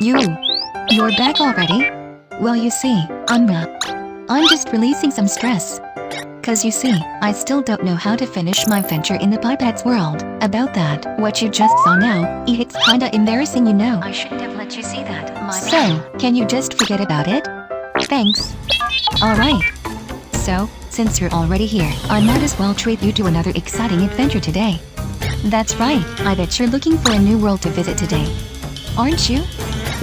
You're back already? Well, you see, I'm just releasing some stress. Cause you see, I still don't know how to finish my venture in the Pipette's world. About that, what you just saw now, it's kinda embarrassing, you know. I shouldn't have let you see that, So, can you just forget about it? Thanks. Alright. So, since you're already here, I might as well treat you to another exciting adventure today. That's right, I bet you're looking for a new world to visit today. Aren't you?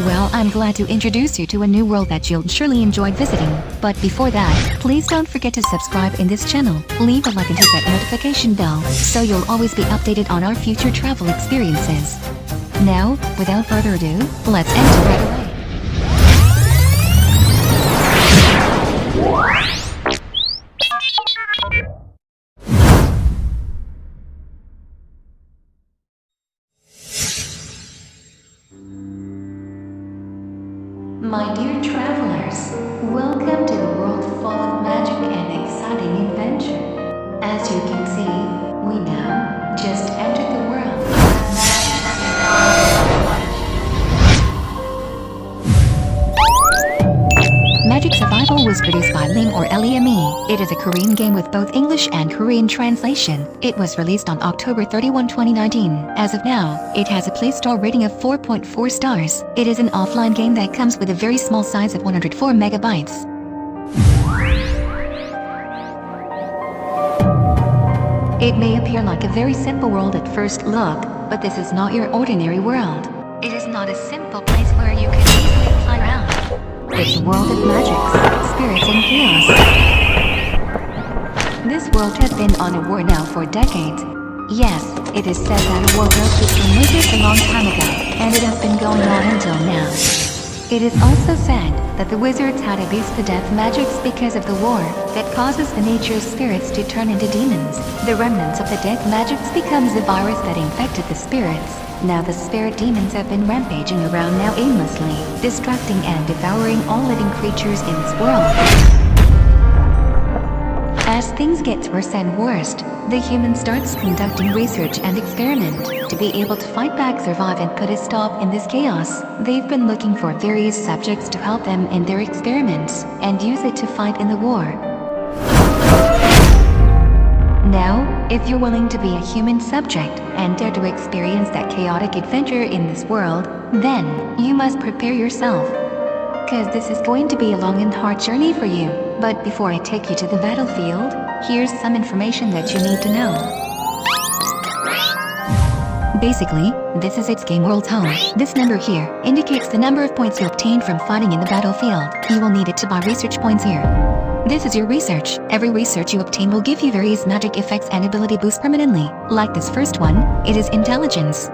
Well, I'm glad to introduce you to a new world that you'll surely enjoy visiting. But before that, please don't forget to subscribe in this channel, leave a like and hit that notification bell, so you'll always be updated on our future travel experiences. Now, without further ado, let's enter right away. My dear travelers, welcome to the world full of magic and exciting adventure. As you can see, we now just entered the world of Magic Survival was produced by Leme or Leme. It is a Korean game with both English and Korean translation. It was released on October 31, 2019. As of now, it has a Play Store rating of 4.4 stars. It is an offline game that comes with a very small size of 104 megabytes. It may appear like a very simple world at first look, but this is not your ordinary world. It is not a simple place where you can easily fly around. It's a world of magics, spirits, and chaos. This world has been on a war now for decades. Yes, it is said that a war broke between wizards a long time ago, and it has been going on until now. It is also said that the wizards had abused the death magics because of the war that causes the nature's spirits to turn into demons. The remnants of the death magics becomes a virus that infected the spirits. Now the spirit demons have been rampaging around now aimlessly, distracting and devouring all living creatures in this world. As things get worse and worse, the human starts conducting research and experiment to be able to fight back, survive, and put a stop in this chaos. They've been looking for various subjects to help them in their experiments and use it to fight in the war. Now, if you're willing to be a human subject and dare to experience that chaotic adventure in this world, then you must prepare yourself. Cause this is going to be a long and hard journey for you. But before I take you to the battlefield, here's some information that you need to know. Basically, this is its game world's home. This number here indicates the number of points you obtained from fighting in the battlefield. You will need it to buy research points here. This is your research. Every research you obtain will give you various magic effects and ability boosts permanently. Like this first one, it is intelligence.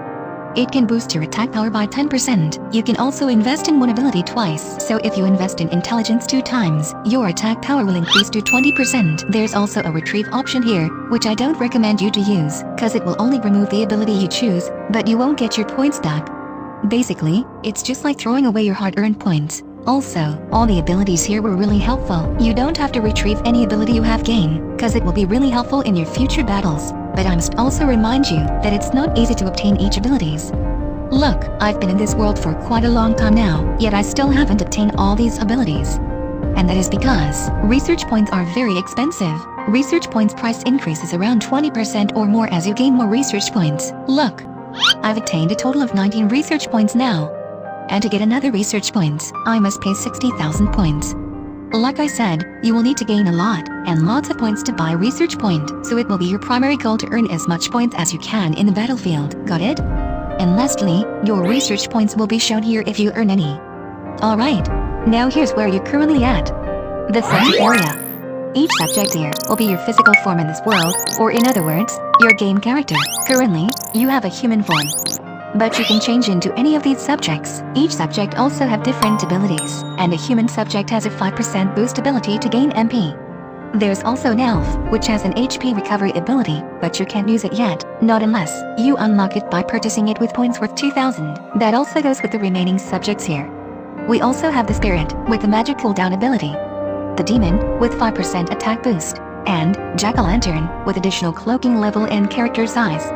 It can boost your attack power by 10%. You can also invest in one ability twice. So if you invest in intelligence 2 times, your attack power will increase to 20%. There's also a retrieve option here, which I don't recommend you to use, cause it will only remove the ability you choose, but you won't get your points back. Basically, it's just like throwing away your hard-earned points. Also, all the abilities here were really helpful. You don't have to retrieve any ability you have gained, cause it will be really helpful in your future battles. But I must also remind you that it's not easy to obtain each abilities. Look, I've been in this world for quite a long time now, yet I still haven't obtained all these abilities. And that is because research points are very expensive. Research points price increases around 20% or more as you gain more research points. Look, I've attained a total of 19 research points now. And to get another research points, I must pay 60,000 points. Like I said, you will need to gain a lot, and lots of points to buy research point, so it will be your primary goal to earn as much points as you can in the battlefield, got it? And lastly, your research points will be shown here if you earn any. Alright, now here's where you're currently at. The subject area. Each subject here will be your physical form in this world, or in other words, your game character. Currently, you have a human form. But you can change into any of these subjects. Each subject also have different abilities, and a human subject has a 5% boost ability to gain MP. There's also an elf, which has an HP recovery ability, but you can't use it yet, not unless you unlock it by purchasing it with points worth 2,000. That also goes with the remaining subjects here. We also have the spirit, with the magic cooldown ability, the demon, with 5% attack boost, and jack-o'-lantern, with additional cloaking level and character size.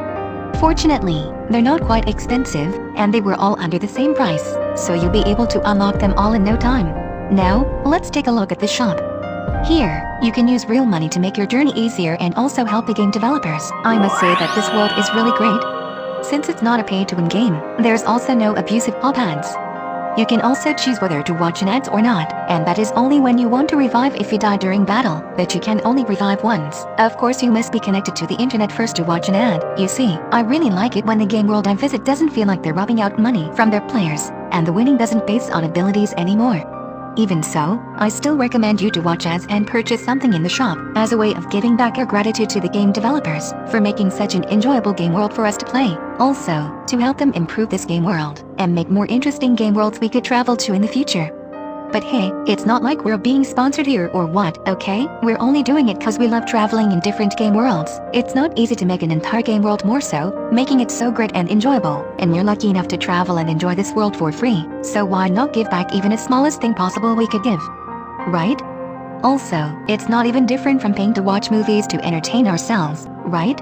Fortunately, they're not quite expensive, and they were all under the same price, so you'll be able to unlock them all in no time. Now, let's take a look at the shop. Here, you can use real money to make your journey easier and also help the game developers. I must say that this world is really great. Since it's not a pay-to-win game, there's also no abusive pop ads. You can also choose whether to watch an ads or not, and that is only when you want to revive if you die during battle, but you can only revive once. Of course, you must be connected to the internet first to watch an ad. You see, I really like it when the game world I visit doesn't feel like they're robbing out money from their players, and the winning doesn't base on abilities anymore. Even so, I still recommend you to watch ads and purchase something in the shop as a way of giving back our gratitude to the game developers for making such an enjoyable game world for us to play. Also, to help them improve this game world and make more interesting game worlds we could travel to in the future. But hey, it's not like we're being sponsored here or what, okay? We're only doing it cause we love traveling in different game worlds. It's not easy to make an entire game world more so, making it so great and enjoyable, and you're lucky enough to travel and enjoy this world for free, so why not give back even the smallest thing possible we could give? Right? Also, it's not even different from paying to watch movies to entertain ourselves, right?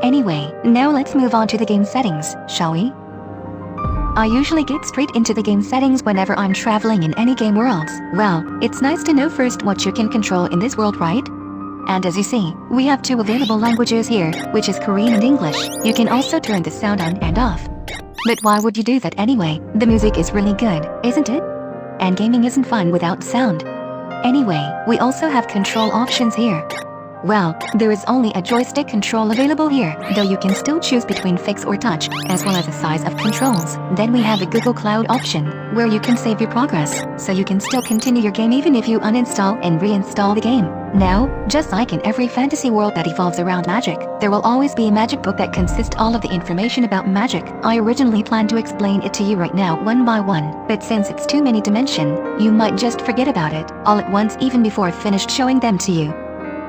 Anyway, now let's move on to the game settings, shall we? I usually get straight into the game settings whenever I'm traveling in any game worlds. Well, it's nice to know first what you can control in this world, right? And as you see, we have two available languages here, which is Korean and English. You can also turn the sound on and off. But why would you do that anyway? The music is really good, isn't it? And gaming isn't fun without sound. Anyway, we also have control options here. Well, there is only a joystick control available here, though you can still choose between fix or touch, as well as the size of controls. Then we have the Google Cloud option, where you can save your progress, so you can still continue your game even if you uninstall and reinstall the game. Now, just like in every fantasy world that evolves around magic, there will always be a magic book that consists all of the information about magic. I originally planned to explain it to you right now one by one, but since it's too many to mention, you might just forget about it all at once even before I finished showing them to you.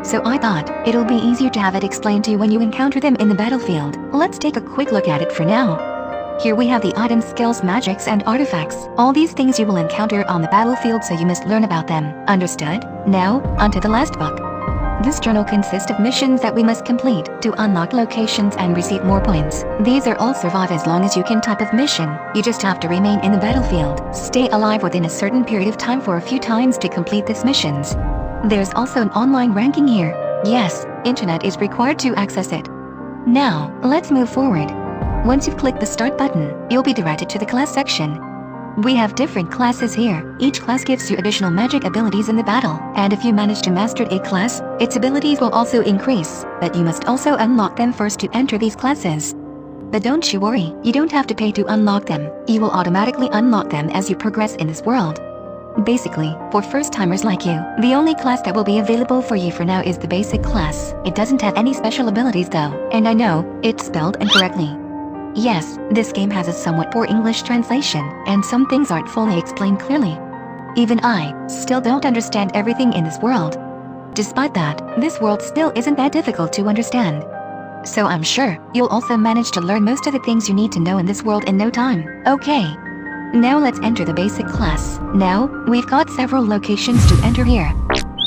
So I thought, it'll be easier to have it explained to you when you encounter them in the battlefield. Let's take a quick look at it for now. Here we have the items, skills, magics, and artifacts. All these things you will encounter on the battlefield, so you must learn about them. Understood? Now, onto the last book. This journal consists of missions that we must complete to unlock locations and receive more points. These are all survive as long as you can type of mission. You just have to remain in the battlefield, stay alive within a certain period of time for a few times to complete these missions. There's also an online ranking here. Yes, internet is required to access it. Now, let's move forward. Once you've clicked the start button, you'll be directed to the class section. We have different classes here. Each class gives you additional magic abilities in the battle, and if you manage to master a class, its abilities will also increase, but you must also unlock them first to enter these classes. But don't you worry, you don't have to pay to unlock them. You will automatically unlock them as you progress in this world. Basically, for first-timers like you, the only class that will be available for you for now is the basic class. It doesn't have any special abilities though, and I know, it's spelled incorrectly. Yes, this game has a somewhat poor English translation, and some things aren't fully explained clearly. Even I still don't understand everything in this world. Despite that, this world still isn't that difficult to understand. So I'm sure you'll also manage to learn most of the things you need to know in this world in no time. Okay. Now let's enter the basic class. Now, we've got several locations to enter here.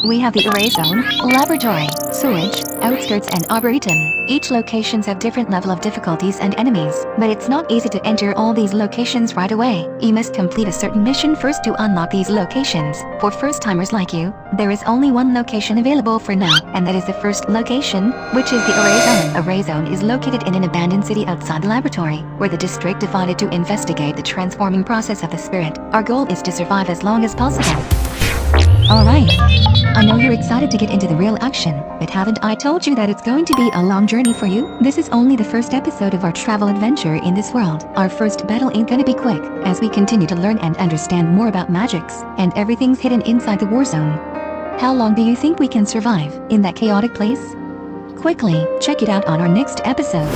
We have the Array Zone, Laboratory, Sewage, Outskirts, and Arboretum. Each locations have different level of difficulties and enemies, but it's not easy to enter all these locations right away. You must complete a certain mission first to unlock these locations. For first-timers like you, there is only one location available for now, and that is the first location, which is the Array Zone. Array Zone is located in an abandoned city outside the laboratory, where the district divided to investigate the transforming process of the spirit. Our goal is to survive as long as possible. Alright. I know you're excited to get into the real action, but haven't I told you that it's going to be a long journey for you? This is only the first episode of our travel adventure in this world. Our first battle ain't gonna be quick, as we continue to learn and understand more about magics, and everything's hidden inside the war zone. How long do you think we can survive in that chaotic place? Quickly, check it out on our next episode.